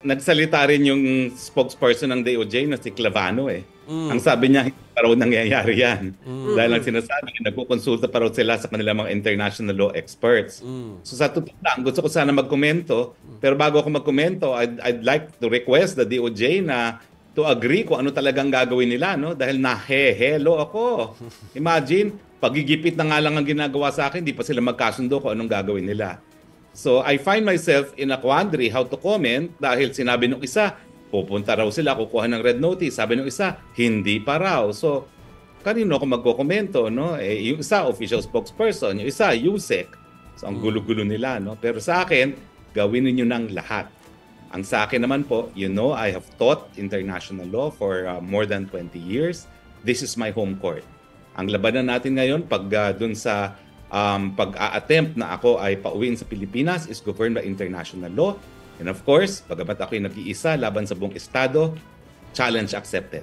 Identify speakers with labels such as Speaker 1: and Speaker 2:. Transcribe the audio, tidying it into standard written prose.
Speaker 1: nagsalita rin yung spokesperson ng DOJ na si Clavano eh. Ang sabi niya, hindi pa raw nangyayari yan. Dahil ang sinasabi, nagkukonsulta pa raw sila sa kanilang mga international law experts. So sa totoo lang, gusto ko sana magkomento. Pero bago ako magkomento, I'd like to request the DOJ na to agree kung ano talagang gagawin nila. No? Dahil nahehelo ako. Imagine, pagigipit na nga lang ang ginagawa sa akin, di pa sila magkasundo kung anong gagawin nila. So I find myself in a quandary how to comment dahil sinabi nung isa, pupunta raw sila, kukuha ng red notice. Sabi nung isa, hindi pa raw. So kanino ako magkokomento, no? Yung isa, official spokesperson. Yung isa, USEC. So ang gulo-gulo nila, no? Pero sa akin, gawin niyo ng lahat. Ang sa akin naman po, you know, I have taught international law for more than 20 years. This is my home court. Ang labanan natin ngayon, pag dun sa pag-a-attempt na ako ay pauwiin sa Pilipinas is governed by international law. And of course, pagamat ako'y nag-iisa laban sa buong estado, challenge accepted.